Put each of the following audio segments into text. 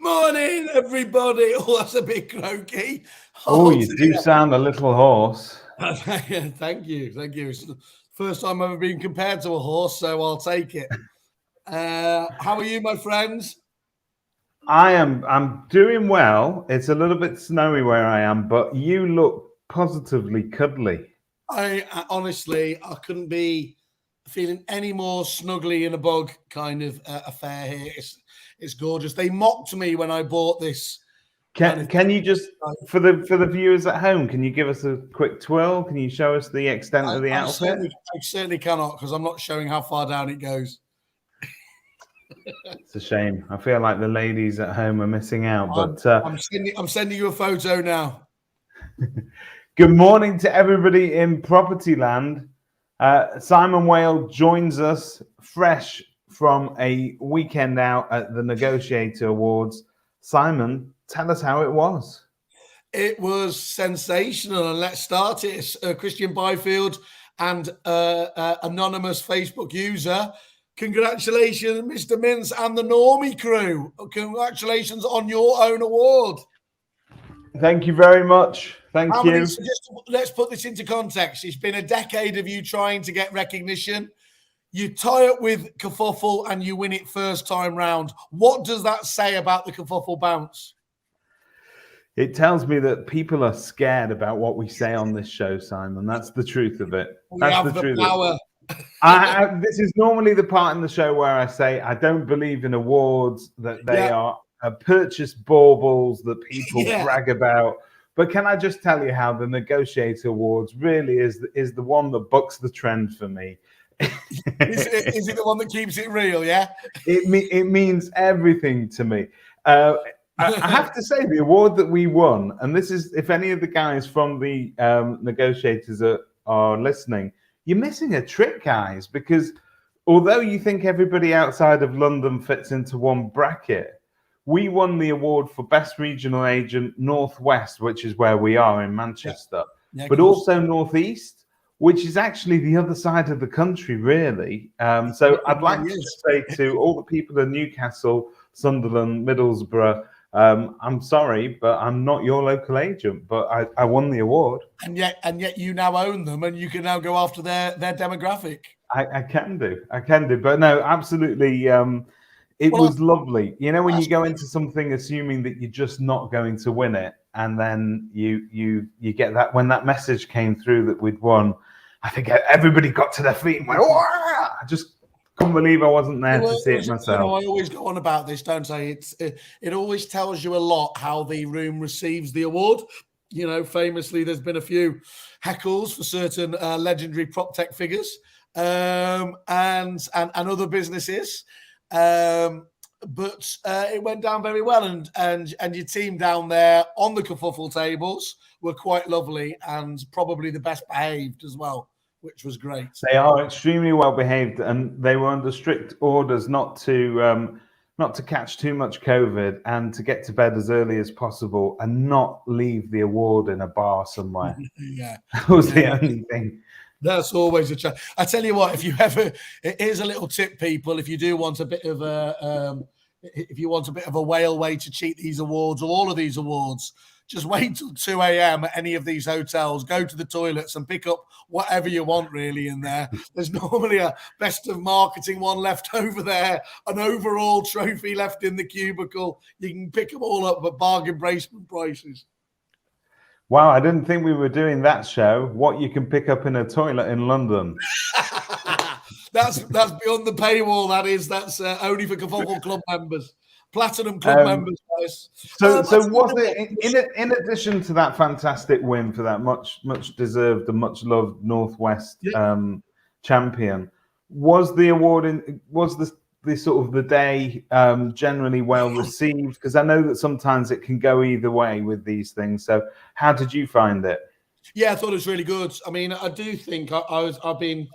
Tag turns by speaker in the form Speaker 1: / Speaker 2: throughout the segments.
Speaker 1: Morning, everybody. Oh, that's a bit croaky.
Speaker 2: Oh, you do sound a little hoarse.
Speaker 1: Thank you. It's the first time I've ever been compared to a horse, so I'll take it. How are you, my friends?
Speaker 2: I'm doing well. It's a little bit snowy where I am, but you look positively cuddly.
Speaker 1: I honestly, I couldn't be feeling any more snuggly in a bug kind of affair here. It's gorgeous. They mocked me when I bought this kind of.
Speaker 2: Can you just for the viewers at home, can you give us a quick twirl? Can you show us the extent of the outfit?
Speaker 1: I certainly cannot because I'm not showing how far down it goes.
Speaker 2: It's a shame. I feel like the ladies at home are missing out. But
Speaker 1: I'm sending you a photo now.
Speaker 2: Good morning to everybody in property land. Simon Whale joins us fresh from a weekend out at the Negotiator Awards. Simon, tell us how it was.
Speaker 1: It was sensational, and let's start it. Christian Byfield and anonymous Facebook user. Congratulations, Mr. Mintz and the Normie crew. Congratulations on your own award.
Speaker 2: Thank you very much. Thank you.
Speaker 1: Let's put this into context. It's been a decade of you trying to get recognition. You tie up with Kerfuffle and you win it first time round. What does that say about the Kerfuffle bounce?
Speaker 2: It tells me that people are scared about what we say on this show, Simon. That's the truth of it.
Speaker 1: That's the truth. Power.
Speaker 2: This is normally the part in the show where I say I don't believe in awards, that they are purchased baubles that people brag about. But can I just tell you how the Negotiator Awards really is the one that bucks the trend for me?
Speaker 1: Is it the one that keeps it real? Yeah,
Speaker 2: it means everything to me. I have to say, the award that we won, and this is, if any of the guys from the negotiators are listening, you're missing a trick, guys, because although you think everybody outside of London fits into one bracket, we won the award for Best Regional Agent Northwest, which is where we are in Manchester, but also Northeast, which is actually the other side of the country, really. So I'd like to say to all the people in Newcastle, Sunderland, Middlesbrough, I'm sorry, but I'm not your local agent, but I won the award.
Speaker 1: And yet you now own them and you can now go after their demographic.
Speaker 2: I can do. But no, absolutely. It was lovely. You know, when you go into something assuming that you're just not going to win it, and then you get that, when that message came through that we'd won, I think everybody got to their feet and went, "Oh!" I just couldn't believe I wasn't there to see it myself.
Speaker 1: You know, I always go on about this, don't I? It always tells you a lot how the room receives the award. You know, famously, there's been a few heckles for certain legendary prop tech figures and other businesses. But it went down very well, and your team down there on the Kerfuffle tables were quite lovely and probably the best behaved as well, which was great.
Speaker 2: They are extremely well behaved, and they were under strict orders not to catch too much COVID and to get to bed as early as possible and not leave the award in a bar somewhere. That was the only thing.
Speaker 1: That's always a challenge. I tell you what, here's a little tip, people. If you do want a bit of a whale way to cheat these awards or all of these awards, just wait till 2 a.m. at any of these hotels, go to the toilets and pick up whatever you want really in there. There's normally a best of marketing one left over there, an overall trophy left in the cubicle. You can pick them all up at bargain basement prices.
Speaker 2: Wow, I didn't think we were doing that show. What you can pick up in a toilet in London.
Speaker 1: That's beyond the paywall. That's only for Kerfuffle Club members, Platinum Club members, guys.
Speaker 2: So was it in addition to that fantastic win for that much deserved and much loved Northwest champion? Was the award the sort of the day generally well received? Because I know that sometimes it can go either way with these things. So how did you find it?
Speaker 1: Yeah, I thought it was really good. I mean, I do think I've been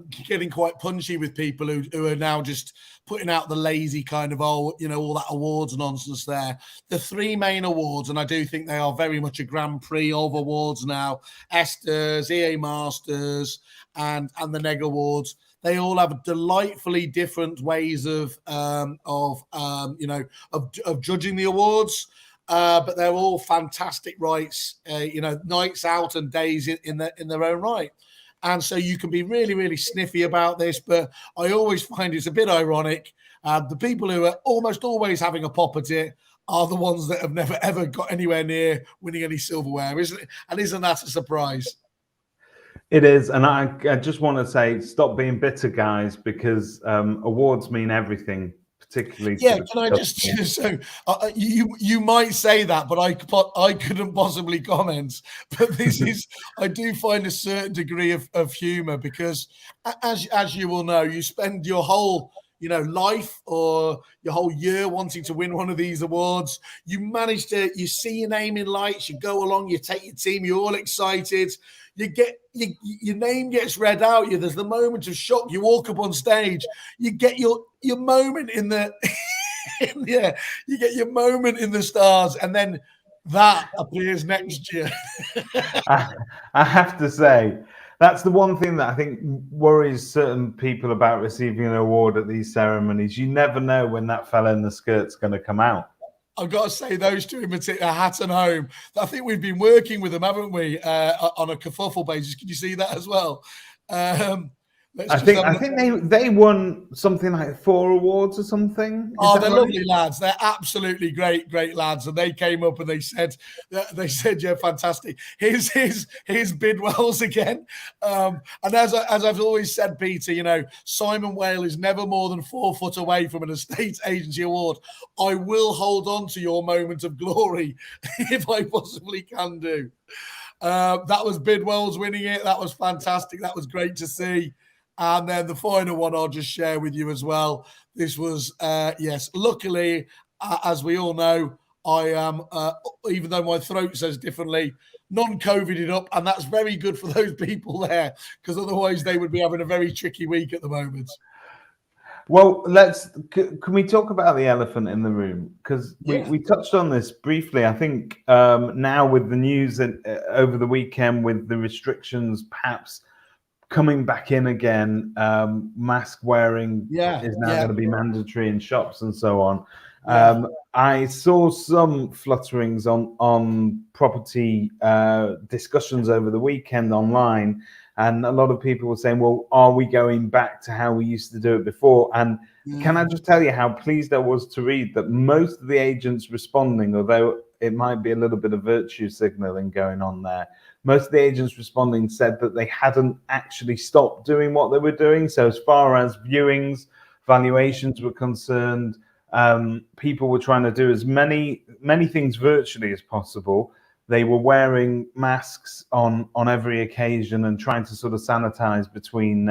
Speaker 1: getting quite punchy with people who are now just putting out the lazy kind of all that awards nonsense there. The three main awards, and I do think they are very much a Grand Prix of awards now: Esther's, EA Masters, and the Neg Awards. They all have delightfully different ways of judging the awards. But they're all fantastic nights out and days in their own right. And so you can be really, really sniffy about this, but I always find it's a bit ironic. The people who are almost always having a pop at it are the ones that have never, ever got anywhere near winning any silverware, isn't it? And isn't that a surprise?
Speaker 2: It is. And I just want to say, stop being bitter, guys, because awards mean everything. Particularly,
Speaker 1: yeah. Can I just so you might say that, but I couldn't possibly comment. But this is I do find a certain degree of humor because, as you will know, you spend your whole life or your whole year wanting to win one of these awards. You manage to, you see your name in lights, you go along, you take your team, you're all excited. Your name gets read out. There's the moment of shock. You walk up on stage. You get your moment in the you get your moment in the stars, and then that appears next year.
Speaker 2: I have to say, that's the one thing that I think worries certain people about receiving an award at these ceremonies. You never know when that fella in the skirt's going to come out.
Speaker 1: I've got to say, those two in particular, Hat and Home, I think we've been working with them, haven't we, on a kerfuffle basis? Can you see that as well?
Speaker 2: I think they won something like 4 awards or something.
Speaker 1: They're right? Lovely lads. They're absolutely great lads. And they came up and they said, yeah, fantastic. Here's Bidwell's again. And as I've always said, Peter, Simon Whale is never more than 4 foot away from an estate agency award. I will hold on to your moment of glory if I possibly can do. That was Bidwell's winning it. That was fantastic. That was great to see. And then the final one I'll just share with you as well. This was, yes, luckily, as we all know, I am, even though my throat says differently, non-COVIDed up. And that's very good for those people there, because otherwise they would be having a very tricky week at the moment.
Speaker 2: Well, can we talk about the elephant in the room? Because we touched on this briefly. I think now with the news over the weekend, with the restrictions perhaps coming back in again, mask wearing is now going to be mandatory in shops and so on. I saw some flutterings on property discussions over the weekend online, and a lot of people were saying, well, are we going back to how we used to do it before? And can I just tell you how pleased I was to read that most of the agents responding, although it might be a little bit of virtue signaling going on there, most of the agents responding said that they hadn't actually stopped doing what they were doing. So as far as viewings, valuations were concerned, people were trying to do as many things virtually as possible. They were wearing masks on every occasion and trying to sort of sanitize between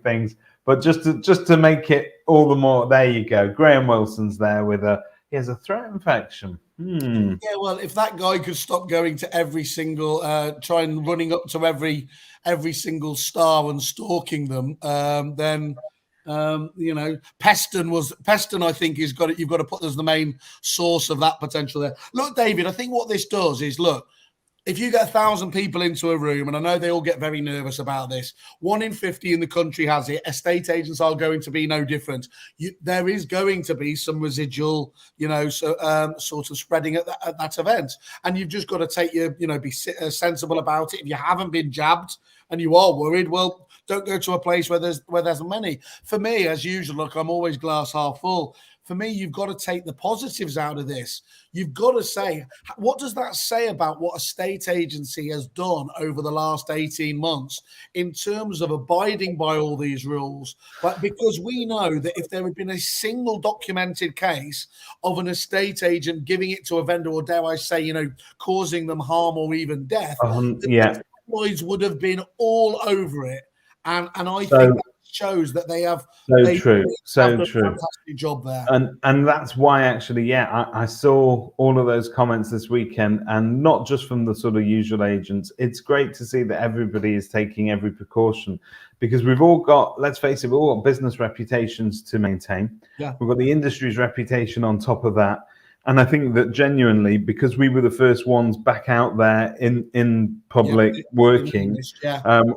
Speaker 2: things. But just to make it all the more, there you go. Graham Wilson's there with he has a throat infection.
Speaker 1: Yeah, well, if that guy could stop going to every single, running up to every single star and stalking them, then Peston, I think, you've got to put as the main source of that potential there. Look, David, I think what this does is, look, if you get 1,000 people into a room, and I know they all get very nervous about this, 1 in 50 in the country has it. Estate agents are going to be no different. There is going to be some residual, sort of spreading at that event. And you've just got to take be sensible about it. If you haven't been jabbed and you are worried, well, don't go to a place where there's many. For me, as usual, look, I'm always glass half full. For me, you've got to take the positives out of this. You've got to say, what does that say about what a state agency has done over the last 18 months in terms of abiding by all these rules? But because we know that if there had been a single documented case of an estate agent giving it to a vendor, or dare I say, causing them harm or even death, the tabloids would have been all over it. And I think that shows that they have
Speaker 2: so true
Speaker 1: fantastic job there,
Speaker 2: and that's why actually I saw all of those comments this weekend, and not just from the sort of usual agents. It's great to see that everybody is taking every precaution, because we've all got, let's face it, we've all got business reputations to maintain. We've got the industry's reputation on top of that. And I think that genuinely, because we were the first ones back out there in public working,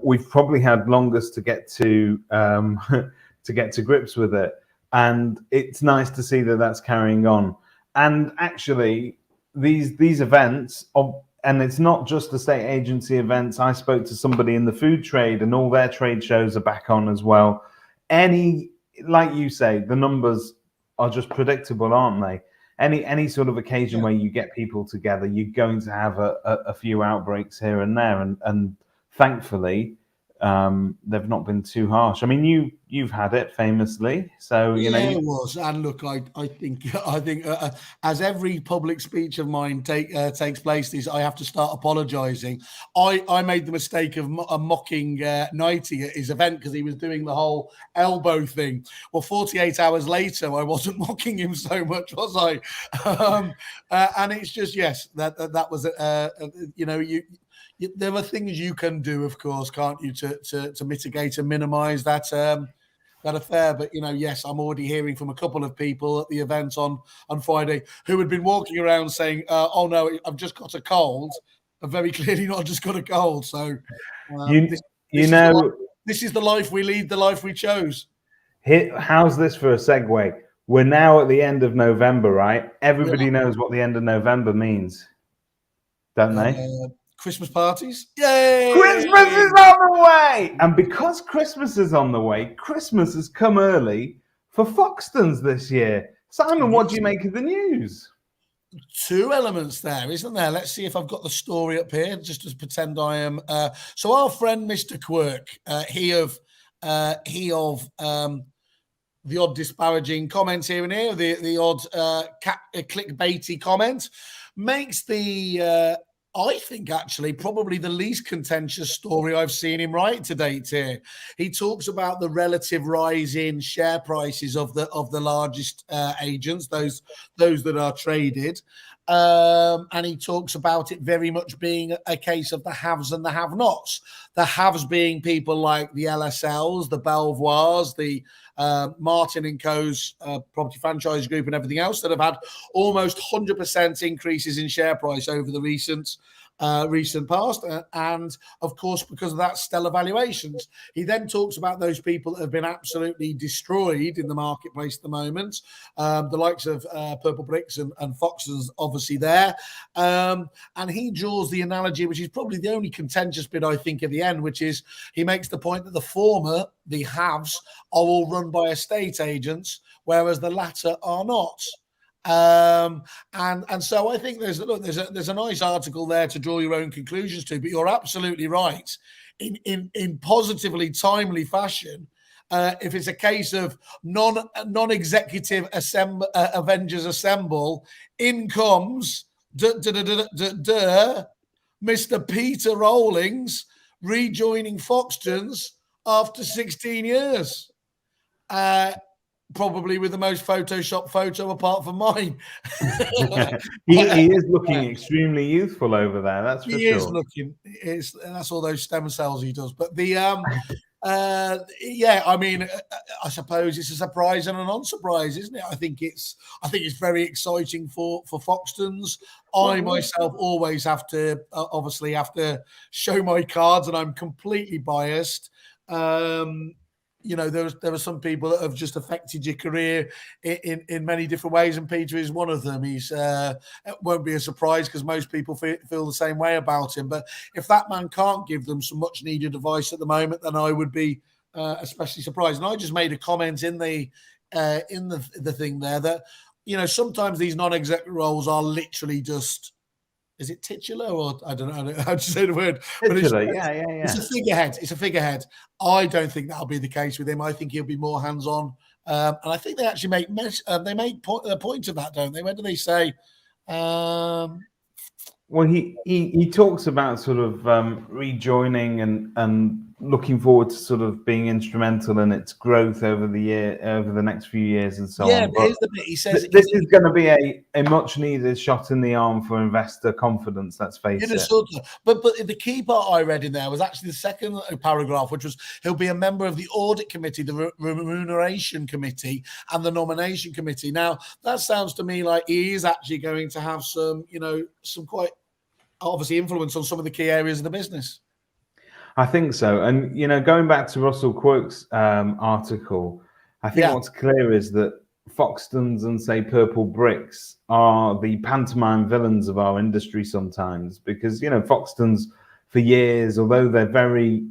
Speaker 2: we've probably had longest to get to to get to grips with it. And it's nice to see that that's carrying on. And actually, these events, and it's not just the state agency events. I spoke to somebody in the food trade, and all their trade shows are back on as well. Like you say, the numbers are just predictable, aren't they? Any sort of occasion where you get people together, you're going to have a few outbreaks here and there, and thankfully they've not been too harsh. I mean, you've had it famously, so you know.
Speaker 1: It was. And look, I think as every public speech of mine takes place, I have to start apologising. I made the mistake of mocking Nighty at his event because he was doing the whole elbow thing. Well, 48 hours later, I wasn't mocking him so much, was I? And it's just that was there are things you can do, of course, can't you, to mitigate and minimise that affair. But yes, I'm already hearing from a couple of people at the event on Friday who had been walking around saying, "Oh no, I've just got a cold." I've very clearly not just got a cold. So this is the life we lead, the life we chose.
Speaker 2: How's this for a segue? We're now at the end of November, right? Everybody knows what the end of November means, don't they?
Speaker 1: Christmas parties. Yay!
Speaker 2: Christmas is on the way! And because Christmas is on the way, Christmas has come early for Foxtons this year. Simon, what do you make of the news?
Speaker 1: Two elements there, isn't there? Let's see if I've got the story up here, just to pretend I am. So our friend Mr. Quirk, he of the odd disparaging comments here and here, the odd clickbaity comment, makes the I think actually probably the least contentious story I've seen him write to date here. He talks about the relative rise in share prices of the largest agents, those that are traded. And he talks about it very much being a case of the haves and the have-nots. The haves being people like the LSLs, the Belvoirs, the Martin & Co.'s property franchise group and everything else that have had almost 100% increases in share price over the recent past, and of course because of that stellar valuations. He then talks about those people that have been absolutely destroyed in the marketplace at the moment, the likes of Purple Bricks and Foxtons obviously there, and he draws the analogy, which is probably the only contentious bit I think at the end, which is he makes the point that the former, the haves, are all run by estate agents, whereas the latter are not. And so I think there's a nice article there to draw your own conclusions to, but you're absolutely right. In positively timely fashion, if it's a case of non-executive Avengers assemble, in comes Mr. Peter Rawlings rejoining Foxtons after 16 years. Probably with the most photoshopped photo apart from mine.
Speaker 2: he is looking extremely youthful over there. That's for sure. He is
Speaker 1: looking. That's all those stem cells he does. But I mean, I suppose it's a surprise and a non-surprise, isn't it? I think it's very exciting for Foxtons. I myself always have to show my cards, and I'm completely biased. There are some people that have just affected your career in many different ways, and Peter is one of them. It won't be a surprise because most people feel the same way about him. But if that man can't give them some much needed advice at the moment, then I would be especially surprised. And I just made a comment in the thing there that sometimes these non-exec roles are literally just. Is it titular or I don't know how to say the word?
Speaker 2: Titular,
Speaker 1: but
Speaker 2: yeah.
Speaker 1: It's a figurehead. It's a figurehead. I don't think that'll be the case with him. I think he'll be more hands-on, and I think they actually make a point of that, don't they? Where do they say?
Speaker 2: Well, he talks about sort of rejoining and looking forward to sort of being instrumental in its growth over the next few years and so on.
Speaker 1: But
Speaker 2: But
Speaker 1: here's the bit. He says
Speaker 2: this is going to be a much needed shot in the arm for investor confidence. Let's face it.
Speaker 1: But the key part I read in there was actually the second paragraph, which was he'll be a member of the audit committee, the remuneration committee, and the nomination committee. Now that sounds to me like he is actually going to have some, some quite obviously influence on some of the key areas of the business.
Speaker 2: I think so. And, going back to Russell Quirk's article, I think what's clear is that Foxtons and, say, Purple Bricks are the pantomime villains of our industry sometimes because, Foxtons for years, although they're very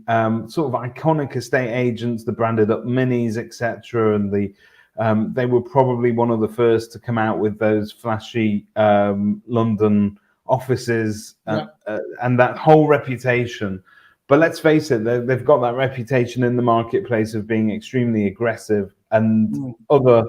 Speaker 2: sort of iconic estate agents, the branded up minis, etc., and they were probably one of the first to come out with those flashy London offices and that whole reputation. But let's face it, they've got that reputation in the marketplace of being extremely aggressive, and other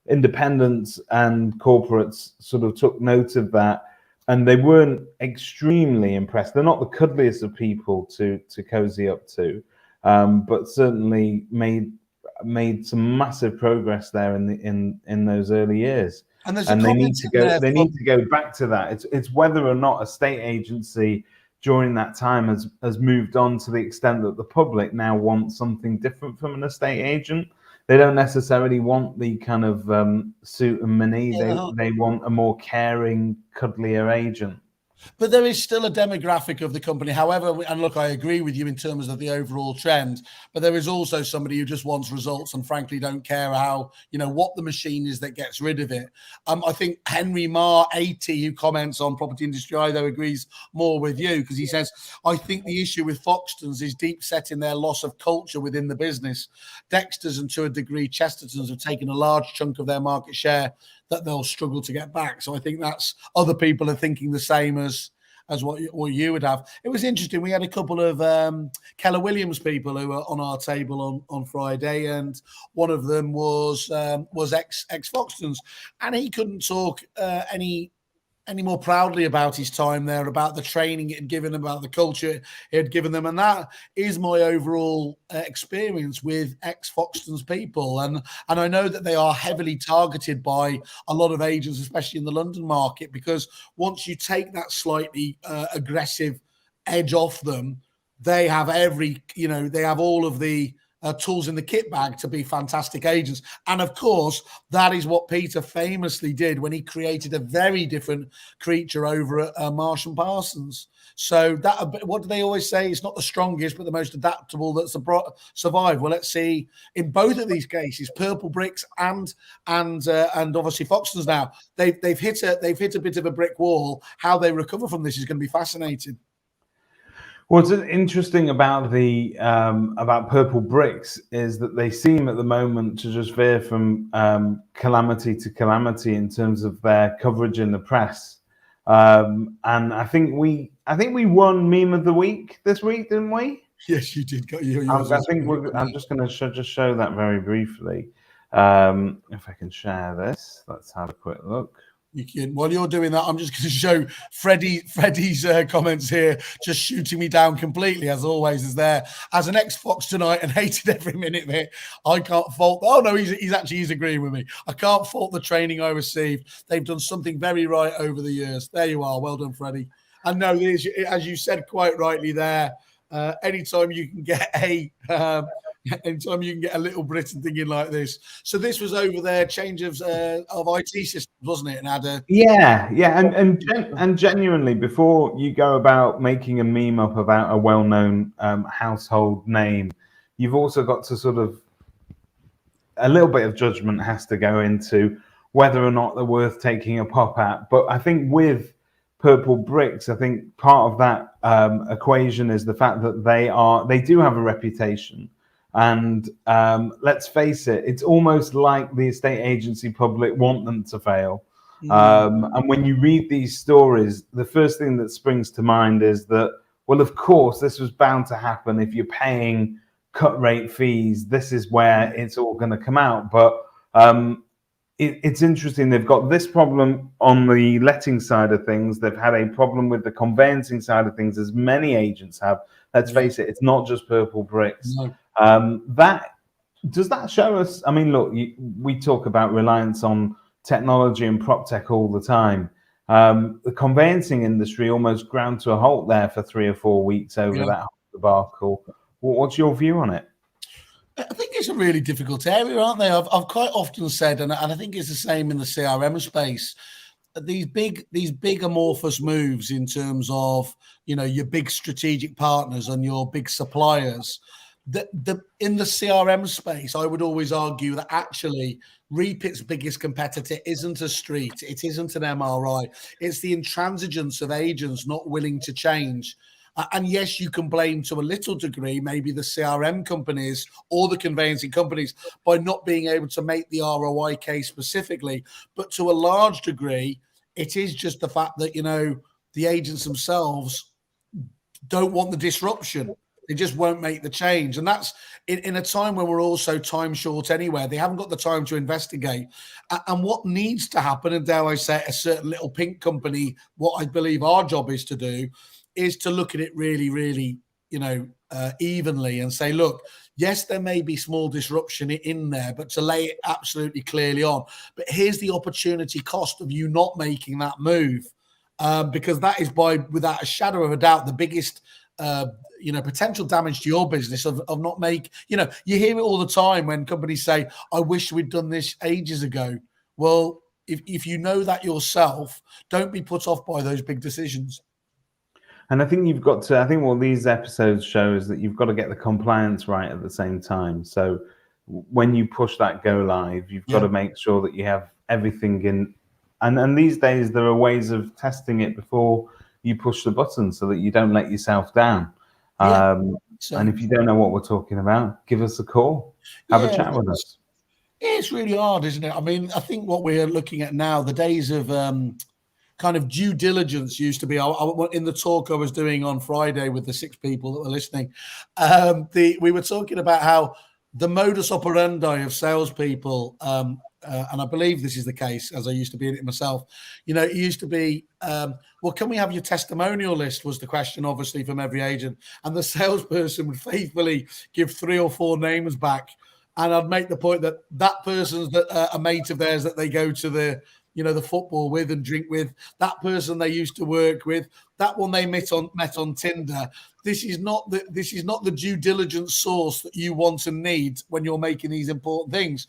Speaker 2: independents and corporates sort of took note of that, and they weren't extremely impressed. They're not the cuddliest of people to cozy up to, but certainly made some massive progress there in those early years. And they need to go. They need to go back to that. It's whether or not a state agency during that time has moved on to the extent that the public now wants something different from an estate agent. They don't necessarily want the kind of suit and mini. They want a more caring, cuddlier agent.
Speaker 1: But there is still a demographic of the company. However, and look, I agree with you in terms of the overall trend, but there is also somebody who just wants results and frankly don't care how, what the machine is that gets rid of it. I think Henry Marr 80, who comments on Property Industry Eye, though, agrees more with you because he says, I think the issue with Foxtons is deep set in their loss of culture within the business. Dexter's and to a degree Chesterton's have taken a large chunk of their market share that they'll struggle to get back. So I think that's other people are thinking the same as what you would have. It was interesting. We had a couple of Keller Williams people who were on our table on Friday, and one of them was ex Foxtons, and he couldn't talk any more proudly about his time there, about the training it had given them, about the culture it had given them. And that is my overall experience with ex-Foxtons people. And I know that they are heavily targeted by a lot of agents, especially in the London market, because once you take that slightly aggressive edge off them, they have they have all of the tools in the kit bag to be fantastic agents. And of course, that is what Peter famously did when he created a very different creature over at Marsh and Parsons. So that, what do they always say? It's not the strongest, but the most adaptable that survive. Well, let's see in both of these cases, Purple Bricks and obviously Foxtons now, they've hit a bit of a brick wall. How they recover from this is going to be fascinating.
Speaker 2: What's interesting about about Purple Bricks is that they seem at the moment to just veer from calamity to calamity in terms of their coverage in the press. And I think we won Meme of the Week this week, didn't we?
Speaker 1: Yes, you did.
Speaker 2: I'm just going to show that very briefly. If I can share this, let's have a quick look.
Speaker 1: You can. While you're doing that, I'm just going to show Freddie's comments here, just shooting me down completely, as always, is there. As an ex-Fox tonight and hated every minute of it, I can't fault. Oh, no, he's agreeing with me. I can't fault the training I received. They've done something very right over the years. There you are. Well done, Freddie. And no, as you said quite rightly there, anytime you can get anytime you can get a little Britain thinking like this. So this was over there, change of IT systems, wasn't it? And had a
Speaker 2: and genuinely, before you go about making a meme up about a well-known household name, you've also got to sort of a little bit of judgment has to go into whether or not they're worth taking a pop at. But I think with Purple Bricks, I think part of that equation is the fact that they do have a reputation. And let's face it, it's almost like the estate agency public want them to fail. And when you read these stories, the first thing that springs to mind is that, well, of course, this was bound to happen. If you're paying cut rate fees, this is where it's all going to come out. But it's interesting. They've got this problem on the letting side of things. They've had a problem with the conveyancing side of things, as many agents have. Let's face it, it's not just purple bricks.
Speaker 1: No.
Speaker 2: That does that show us? I mean, look, we talk about reliance on technology and prop tech all the time. The conveyancing industry almost ground to a halt there for 3 or 4 weeks over that debacle. What's your view on it?
Speaker 1: I think it's a really difficult area, aren't they? I've quite often said, and I think it's the same in the CRM space. These big amorphous moves in terms of, you know, your big strategic partners and your big suppliers. In the CRM space, I would always argue that actually Repit's biggest competitor isn't a street, it isn't an MRI, it's the intransigence of agents not willing to change. And yes, you can blame to a little degree maybe the CRM companies or the conveyancing companies by not being able to make the ROI case specifically. But to a large degree, it is just the fact that, you know, the agents themselves don't want the disruption. They just won't make the change. And that's in a time when we're also time short anyway. They haven't got the time to investigate. And what needs to happen, and dare I say, a certain little pink company, what I believe our job is to do, is to look at it really, really, you know, evenly and say, look, yes, there may be small disruption in there, but to lay it absolutely clearly on. But here's the opportunity cost of you not making that move, because that is, by without a shadow of a doubt, the biggest you know, potential damage to your business of not make, you know, you hear it all the time when companies say, I wish we'd done this ages ago. Well, if you know that yourself, don't be put off by those big decisions.
Speaker 2: And I think you've got to, I think what these episodes show is that you've got to get the compliance right at the same time. So when you push that go live, you've got to make sure that you have everything in. And these days, there are ways of testing it before you push the button so that you don't let yourself down. And if you don't know what we're talking about, give us a call, have a chat with us.
Speaker 1: It's really hard, isn't it? I mean, I think what we're looking at now, the days of kind of due diligence used to be, in the talk I was doing on Friday with the 6 people that were listening, we were talking about how the modus operandi of salespeople, and I believe this is the case, as I used to be in it myself, you know, it used to be, well, can we have your testimonial list, was the question, obviously, from every agent. And the salesperson would faithfully give 3 or 4 names back. And I'd make the point that that person's a mate of theirs that they go to the, you know, the football with and drink with, that person they used to work with, that one they met on Tinder. This is not the due diligence source that you want and need when you're making these important things.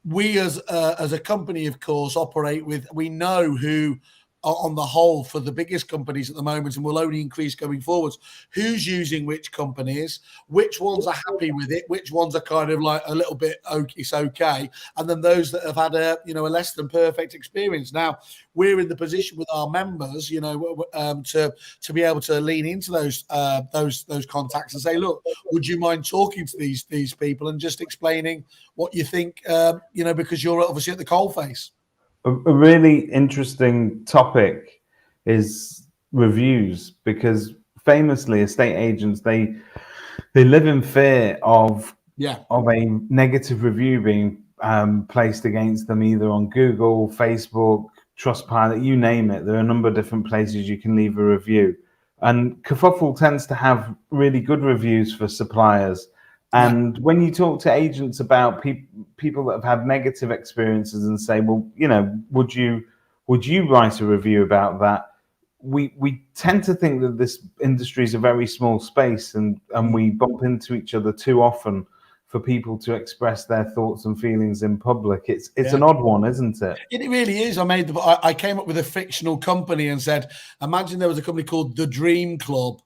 Speaker 1: We as a company, of course, operate with, we know who on the whole for the biggest companies at the moment, and will only increase going forwards, who's using which companies, which ones are happy with it, which ones are kind of like a little bit it's okay, and then those that have had a, you know, a less than perfect experience. Now we're in the position with our members, you know, to be able to lean into those contacts and say, look, would you mind talking to these people and just explaining what you think, you know, because you're obviously at the coalface.
Speaker 2: A really interesting topic is reviews, because famously estate agents, they live in fear of a negative review being placed against them, either on Google, Facebook, Trustpilot, you name it. There are a number of different places you can leave a review, and Kerfuffle tends to have really good reviews for suppliers. And when you talk to agents about people that have had negative experiences and say, well, you know, would you write a review about that? We tend to think that this industry is a very small space, and we bump into each other too often for people to express their thoughts and feelings in public. It's an odd one, isn't it?
Speaker 1: It really is. I came up with a fictional company and said, imagine there was a company called The Dream Club,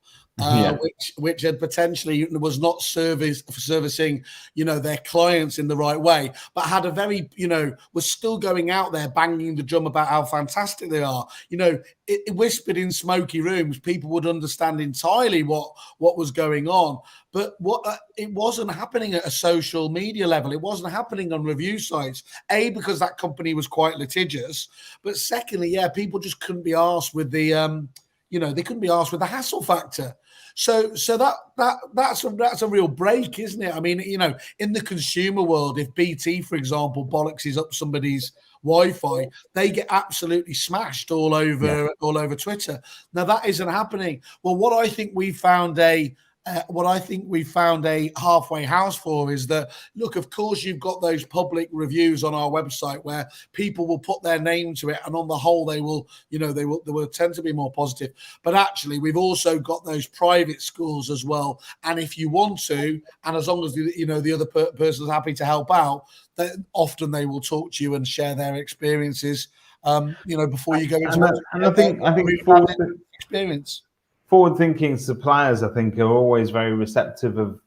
Speaker 1: which had potentially was not servicing, you know, their clients in the right way, but had a very, you know, was still going out there banging the drum about how fantastic they are. You know, it whispered in smoky rooms, people would understand entirely what was going on. But it wasn't happening at a social media level. It wasn't happening on review sites. A, because that company was quite litigious, but secondly, people just couldn't be asked with the you know, they couldn't be asked with the hassle factor. So that's a real break, isn't it? I mean, you know, in the consumer world, if BT, for example, bollockses up somebody's Wi-Fi, they get absolutely smashed all over Twitter. Now that isn't happening. Well, what I think we found a halfway house for is that, look, of course, you've got those public reviews on our website where people will put their name to it, and on the whole, they will tend to be more positive. But actually, we've also got those private schools as well. And if you want to, and as long as the other person's happy to help out, then often they will talk to you and share their experiences. Before you go into
Speaker 2: and I think
Speaker 1: experience.
Speaker 2: Forward-thinking suppliers, I think, are always very receptive of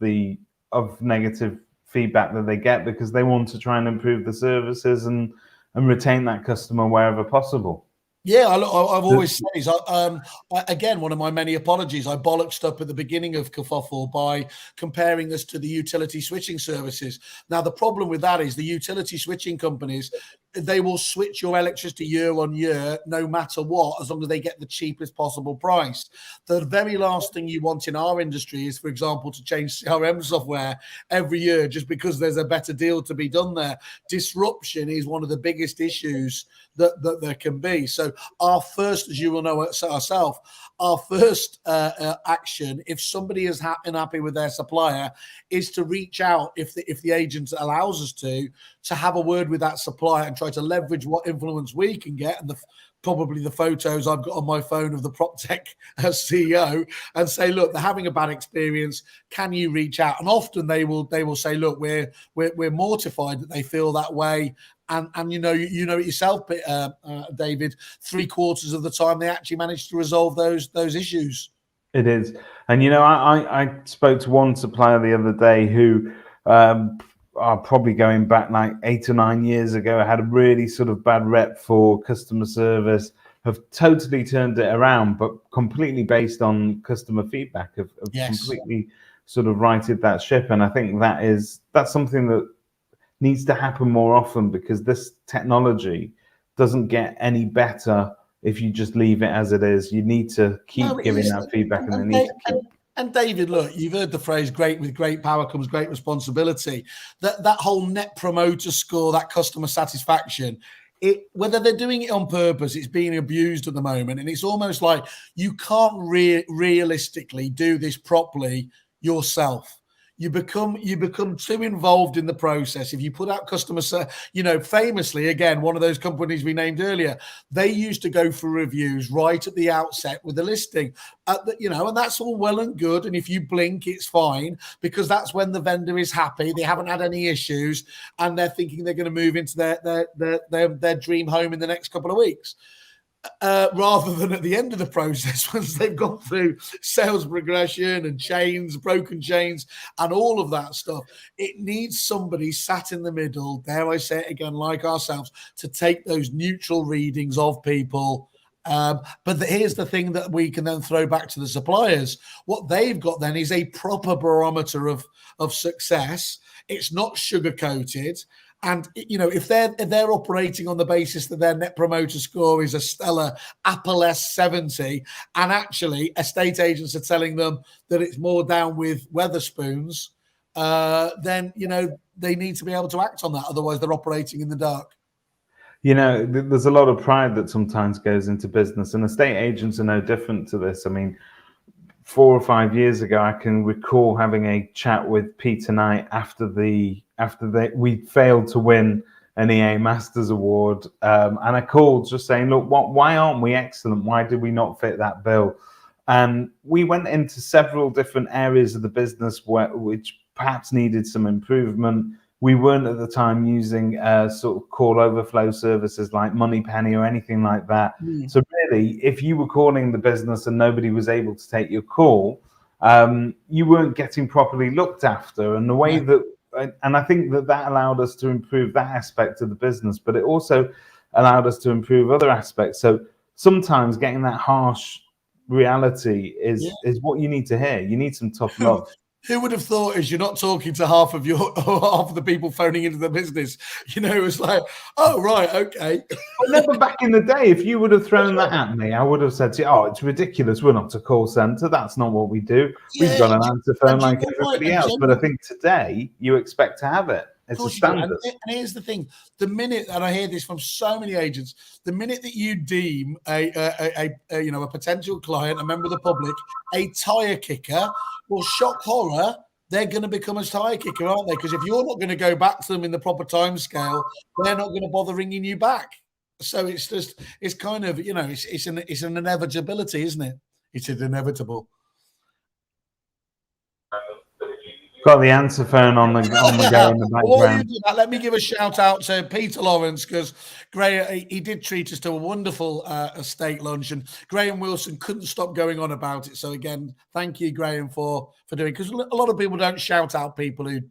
Speaker 2: negative feedback that they get, because they want to try and improve the services and retain that customer wherever possible.
Speaker 1: Yeah, I've always said, again, one of my many apologies, I bollocksed up at the beginning of Kerfuffle by comparing us to the utility switching services. Now, the problem with that is the utility switching companies, they will switch your electricity year on year, no matter what, as long as they get the cheapest possible price. The very last thing you want in our industry is, for example, to change CRM software every year just because there's a better deal to be done there. Disruption is one of the biggest issues that there can be. So our first, as you will know ourselves, our first action, if somebody is unhappy with their supplier, is to reach out, if the agent allows us to have a word with that supplier and try to leverage what influence we can get, and probably the photos I've got on my phone of the PropTech CEO, and say, look, they're having a bad experience. Can you reach out? And often they will say, look, we're mortified that they feel that way. And you know it yourself, David, 3/4 of the time they actually manage to resolve those issues.
Speaker 2: It is. And I spoke to one supplier the other day who are probably going back like 8 or 9 years ago, had a really sort of bad rep for customer service, have totally turned it around, but completely based on customer feedback, have completely sort of righted that ship. And I think that's something that needs to happen more often, because this technology doesn't get any better if you just leave it as it is. You need to keep giving that feedback, and they need to keep.
Speaker 1: And David, look, you've heard the phrase, with great power comes great responsibility. That whole net promoter score, that customer satisfaction, whether they're doing it on purpose, it's being abused at the moment. And it's almost like you can't realistically do this properly yourself. You become too involved in the process. If you put out famously, again, one of those companies we named earlier, they used to go for reviews right at the outset with the listing, and that's all well and good. And if you blink, it's fine, because that's when the vendor is happy, they haven't had any issues, and they're thinking they're going to move into their dream home in the next couple of weeks. Rather than at the end of the process, once they've gone through sales progression and broken chains and all of that stuff, it needs somebody sat in the middle, dare I say it again, like ourselves, to take those neutral readings of people. But here's the thing that we can then throw back to the suppliers. What they've got then is a proper barometer of success. It's not sugar-coated. And if they're operating on the basis that their net promoter score is a stellar Apple S70, and actually estate agents are telling them that it's more down with Weatherspoons, then they need to be able to act on that. Otherwise, they're operating in the dark.
Speaker 2: There's a lot of pride that sometimes goes into business, and estate agents are no different to this. I mean, 4 or 5 years ago, I can recall having a chat with Peter Knight after we failed to win an EA Masters Award, and I called just saying, look, why aren't we excellent? Why did we not fit that bill? And we went into several different areas of the business which perhaps needed some improvement. We weren't at the time using sort of call overflow services like Moneypenny or anything like that. So really, if you were calling the business and nobody was able to take your call, you weren't getting properly looked after. And the way and I think that allowed us to improve that aspect of the business, but it also allowed us to improve other aspects. So sometimes getting that harsh reality is what you need to hear. You need some tough love.
Speaker 1: Who would have thought, as you're not talking to half of the people phoning into the business, it's like, oh, right, okay.
Speaker 2: But back in the day, if you would have thrown that at me, I would have said to you, oh, it's ridiculous. We're not a call center. That's not what we do. We've got an answer phone like everybody else. But I think today you expect to have it. It's
Speaker 1: Of
Speaker 2: a
Speaker 1: course you do.
Speaker 2: standard.
Speaker 1: And here's the thing: the minute, and I hear this from so many agents, the minute that you deem a potential client, a member of the public, a tire kicker, well, shock horror, they're going to become a tire kicker, aren't they? Because if you're not going to go back to them in the proper time scale, they're not going to bother ringing you back. So it's kind of, it's an inevitability, isn't it? It's inevitable.
Speaker 2: Got the answer phone on the go in the background.
Speaker 1: While you do that, let me give a shout out to Peter Lawrence, because Graham, he did treat us to a wonderful steak lunch, and Graham Wilson couldn't stop going on about it. So again, thank you, Graham, for doing, because a lot of people don't shout out people who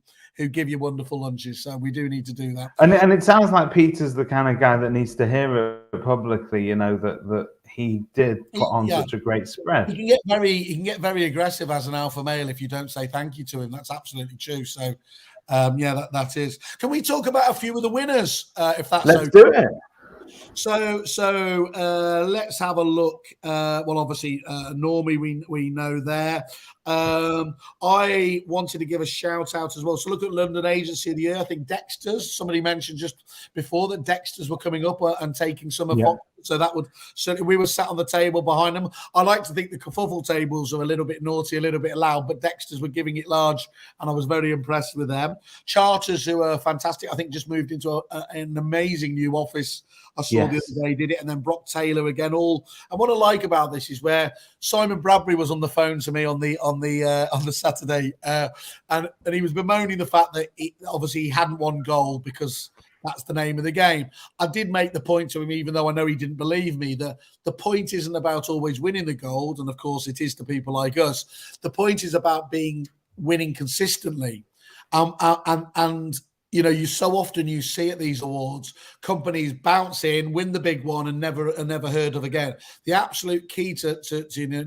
Speaker 1: give you wonderful lunches. So we do need to do that.
Speaker 2: And it sounds like Peter's the kind of guy that needs to hear it publicly, that he did put on such a great spread.
Speaker 1: He can get very aggressive as an alpha male if you don't say thank you to him. That's absolutely true. So that is. Can we talk about a few of the winners, if that's
Speaker 2: Let's do it.
Speaker 1: So let's have a look. Well, obviously, Normie, we know there. I wanted to give a shout out as well. So look at London Agency of the Year. I think Dexter's. Somebody mentioned just before that Dexter's were coming up and taking some of Fox. So that would certainly, we were sat on the table behind them. I like to think the Kerfuffle tables are a little bit naughty, a little bit loud, but Dexter's were giving it large, and I was very impressed with them. Charters, who are fantastic, I think just moved into an amazing new office. I saw the other day, did it, and then Brock Taylor again. All, and what I like about this is where Simon Bradbury was on the phone to me on the Saturday, and he was bemoaning the fact that obviously he hadn't won gold because that's the name of the game. I did make the point to him, even though I know he didn't believe me, that the point isn't about always winning the gold, and of course it is to people like us. The point is about winning consistently, and you so often you see at these awards companies bounce in, win the big one, and never heard of again. The absolute key to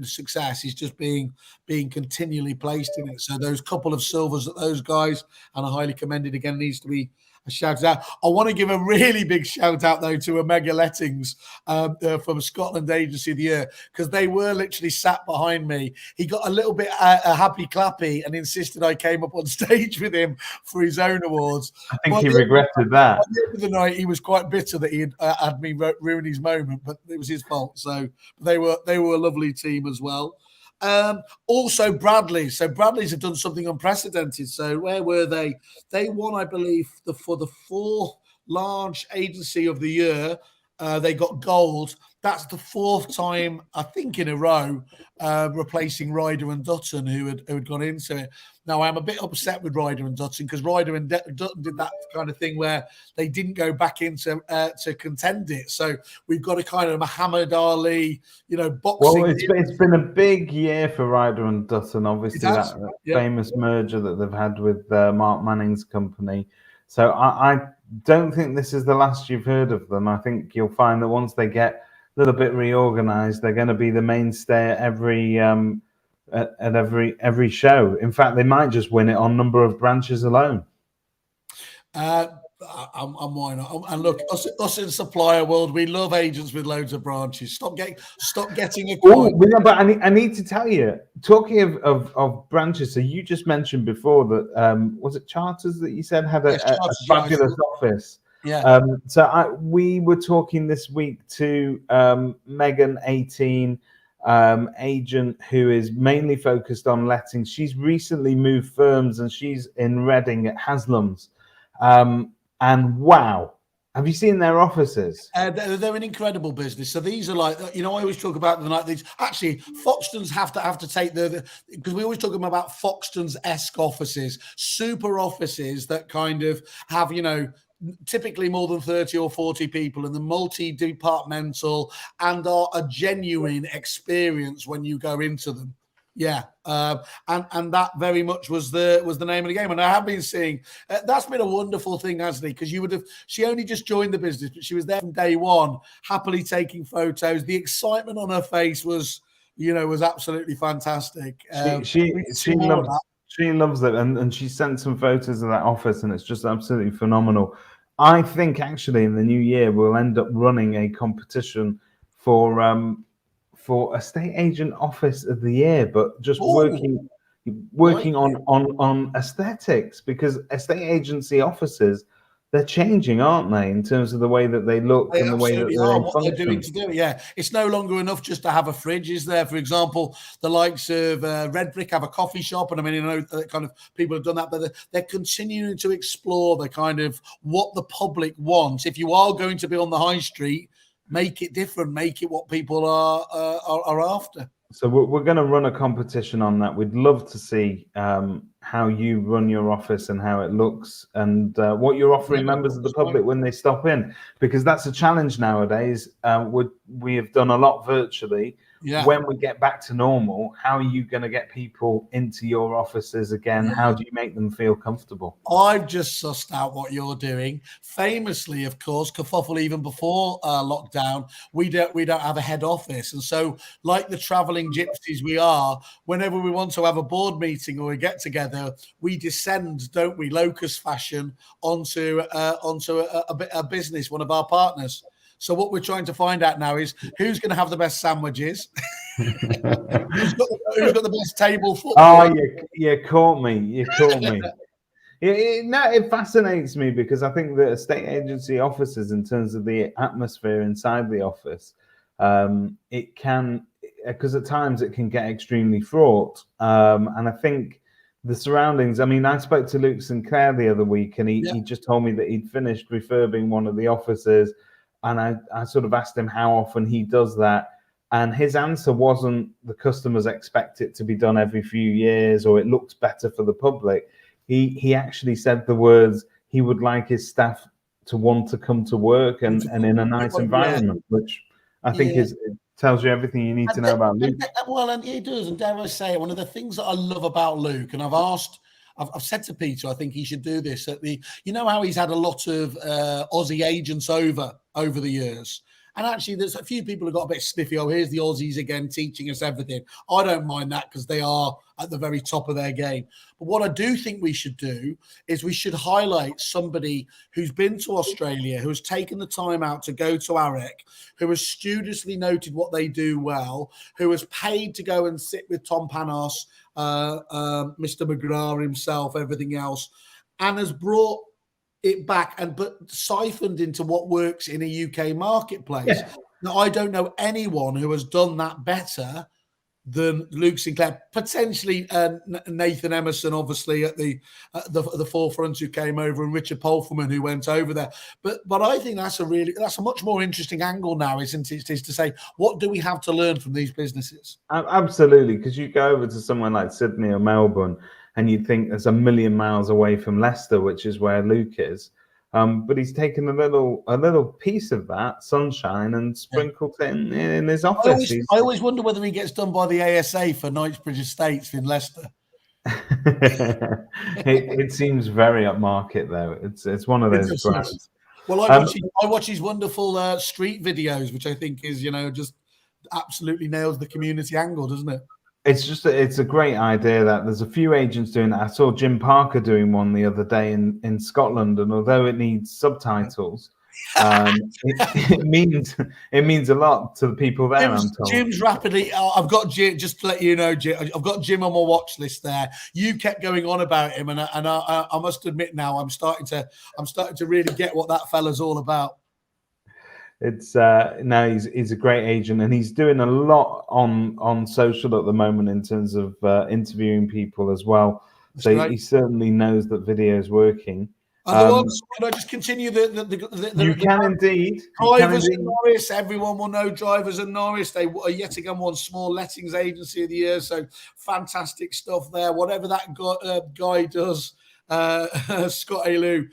Speaker 1: success is just being continually placed in it. So those couple of silvers that those guys, and I highly commended again, needs to be shout out. I want to give a really big shout out though to Omega Lettings from Scotland Agency of the Year, because they were literally sat behind me. He got a little bit happy clappy and insisted I came up on stage with him for his own awards.
Speaker 2: I think he regretted that.
Speaker 1: At the end of the night, he was quite bitter that he had me ruin his moment, but it was his fault. So they were a lovely team as well. Also Bradley. So Bradley's have done something unprecedented. So where were they? They won, I believe, for the fourth large agency of the year. They got gold. That's the fourth time, I think, in a row, replacing Ryder and Dutton, who had gone into it. Now, I'm a bit upset with Ryder and Dutton, because Ryder and Dutton did that kind of thing where they didn't go back into to contend it. So we've got a kind of Muhammad Ali, boxing.
Speaker 2: Well, it's been a big year for Ryder and Dutton. Obviously, that famous merger that they've had with Mark Manning's company. So I don't think this is the last you've heard of them. I think you'll find that once they get a little bit reorganized, they're going to be the mainstay at every show. In fact, they might just win it on number of branches alone.
Speaker 1: Why not? And look, us in supplier world, we love agents with loads of branches. Stop getting a coin.
Speaker 2: But I need to tell you, talking of branches, so you just mentioned before that was it Charters that you said had a fabulous office?
Speaker 1: Yeah.
Speaker 2: We were talking this week to Megan 18, agent who is mainly focused on lettings. She's recently moved firms and she's in Reading at Haslam's. And wow, have you seen their offices?
Speaker 1: They're an incredible business. So these are like, I always talk about them like these. Actually, Foxtons have to take because we always talk about Foxtons-esque offices, super offices that kind of have, typically more than 30 or 40 people, and the multi-departmental, and are a genuine experience when you go into them. Yeah, and that very much was the name of the game. And I have been seeing that's been a wonderful thing, hasn't it? Because she only just joined the business, but she was there from day one, happily taking photos. The excitement on her face was absolutely fantastic.
Speaker 2: She loves it, and she sent some photos of that office, and it's just absolutely phenomenal. I think actually in the new year we'll end up running a competition for estate agent office of the year, but just working working on aesthetics, because estate agency offices, they're changing, aren't they, in terms of the way that they look
Speaker 1: They
Speaker 2: and the way that
Speaker 1: absolutely are, what
Speaker 2: they
Speaker 1: they're doing
Speaker 2: function.
Speaker 1: to do it. Yeah, it's no longer enough just to have a fridge, is there? For example, the likes of Red Brick have a coffee shop, and I mean, I know that kind of people have done that, but they're continuing to explore the kind of what the public wants. If you are going to be on the high street, make it different, make it what people are after.
Speaker 2: So we're going to run a competition on that. We'd love to see how you run your office and how it looks, and what you're offering members of the public when they stop in, because that's a challenge nowadays. We have done a lot virtually.
Speaker 1: Yeah.
Speaker 2: When we get back to normal, how are you going to get people into your offices again? How do you make them feel comfortable?
Speaker 1: I've just sussed out what you're doing. Famously, of course, Kerfuffle, even before lockdown, we don't have a head office, and so like the traveling gypsies we are, whenever we want to have a board meeting or a get together, we descend, don't we, locust fashion, onto a business, one of our partners. So what we're trying to find out now is who's going to have the best sandwiches, who's got the best table football.
Speaker 2: Oh, you caught me. You caught me. It fascinates me, because I think that estate agency offices, in terms of the atmosphere inside the office, it can, because at times it can get extremely fraught. And I think the surroundings, I mean, I spoke to Luke Sinclair the other week, and he just told me that he'd finished refurbing one of the offices. And I sort of asked him how often he does that. And his answer wasn't the customers expect it to be done every few years or it looks better for the public. He actually said the words, he would like his staff to want to come to work and in a nice environment, which I think it tells you everything you need to know about Luke.
Speaker 1: Well, and he does. And dare I say, one of the things that I love about Luke, and I've said to Peter, I think he should do this. You know how he's had a lot of Aussie agents over the years. And actually, there's a few people who got a bit sniffy. Oh, here's the Aussies again teaching us everything. I don't mind that, because they are at the very top of their game. But what I do think we should do is we should highlight somebody who's been to Australia, who has taken the time out to go to AREC, who has studiously noted what they do well, who has paid to go and sit with Tom Panos, Mr. McGrath himself, everything else, and has brought it back but siphoned into what works in a UK marketplace. Yeah. Now, I don't know anyone who has done that better than Luke Sinclair. Potentially Nathan Emerson, obviously at the forefront, who came over, and Richard Polferman, who went over there. But I think that's a much more interesting angle now, isn't it? Is to say, what do we have to learn from these businesses?
Speaker 2: Absolutely, because you go over to somewhere like Sydney or Melbourne, and you'd think there's a million miles away from Leicester, which is where Luke is. But he's taken a little piece of that sunshine and sprinkled it in his office.
Speaker 1: I always wonder whether he gets done by the ASA for Knightsbridge Estates in Leicester.
Speaker 2: it seems very upmarket, though. It's one of those brands.
Speaker 1: Well, I watch his wonderful street videos, which I think is, just absolutely nails the community angle, doesn't it?
Speaker 2: It's a great idea that there's a few agents doing that. I saw Jim Parker doing one the other day in Scotland, and although it needs subtitles, it means a lot to the people there. I'm told.
Speaker 1: Jim's rapidly. I've got Jim. Just to let you know, Jim, I've got Jim on my watch list there. You kept going on about him, and I must admit now I'm starting to really get what that fella's all about.
Speaker 2: It's now he's a great agent, and he's doing a lot on social at the moment in terms of interviewing people as well. That's so great. He certainly knows that video is working.
Speaker 1: And can I just continue
Speaker 2: you can indeed.
Speaker 1: Drivers and Norris, everyone will know Drivers and Norris. They are yet again one small lettings agency of the year. So fantastic stuff there. Whatever that guy does, Scott Alu,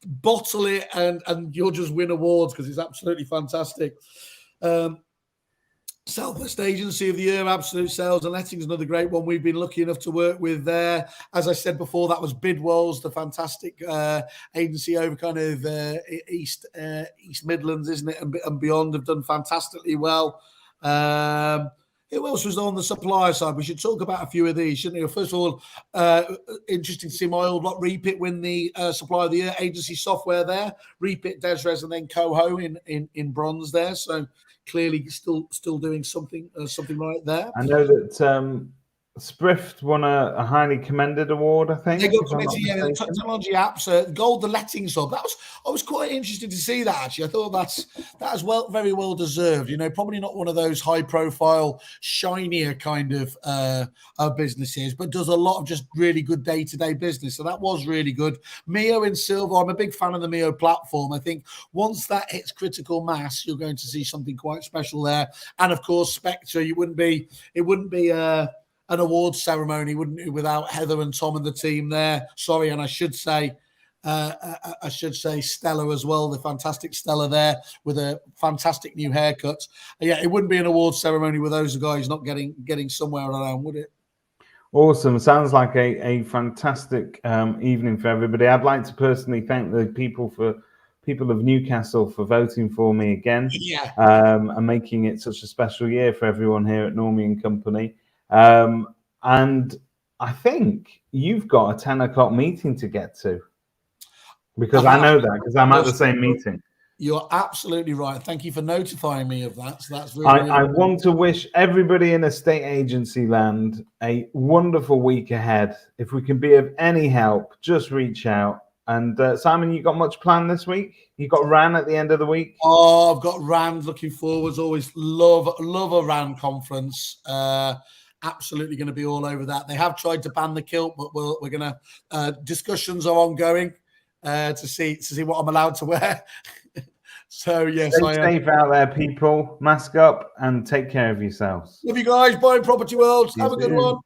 Speaker 1: bottle it and you'll just win awards, because it's absolutely fantastic. Southwest Agency of the Year, Absolute Sales and Lettings, another great one we've been lucky enough to work with there. As I said before, that was Bidwell's, the fantastic agency over kind of East Midlands, isn't it, and beyond, have done fantastically well. Who else was on the supplier side? We should talk about a few of these, shouldn't we? First of all, interesting to see my old lot, Repit, win the Supplier of the Year agency software there. Repit, Desres, and then Coho in bronze there. So clearly still doing something right there.
Speaker 2: I know that Sprift won a highly commended award, I think.
Speaker 1: They got
Speaker 2: If I'm not
Speaker 1: committee,
Speaker 2: mistaken.
Speaker 1: technology apps, Gold the Lettings Hub. I was quite interested to see that actually. I thought that is very well deserved. You know, probably not one of those high profile, shinier kind of businesses, but does a lot of just really good day to day business. So that was really good. Mio in silver. I'm a big fan of the Mio platform. I think once that hits critical mass, you're going to see something quite special there. And of course, Spectre. It wouldn't be an awards ceremony, wouldn't it, without Heather and Tom and the team there? Sorry, and I should say Stella as well, the fantastic Stella there with a fantastic new haircut. Yeah, it wouldn't be an awards ceremony with those guys not getting somewhere around, would it?
Speaker 2: Awesome. Sounds like a fantastic evening for everybody. I'd like to personally thank the people of Newcastle for voting for me again,
Speaker 1: Yeah.
Speaker 2: And making it such a special year for everyone here at Normie and Company. And I think you've got a 10 o'clock meeting to get to, because I know that because I'm at the same meeting.
Speaker 1: You're absolutely right. Thank you for notifying me of that. So that's really,
Speaker 2: I want to wish everybody in estate agency land a wonderful week ahead. If we can be of any help, just reach out. And Simon, you got much planned this week? You got RAN at the end of the week?
Speaker 1: Oh, I've got RAN looking forwards. Always love a RAN conference. Absolutely going to be all over that. They have tried to ban the kilt, but we're going to discussions are ongoing to see what I'm allowed to wear. So yes,
Speaker 2: stay safe out there, people. Mask up and take care of yourselves.
Speaker 1: Love you guys. Bye in Property World. Have a good one.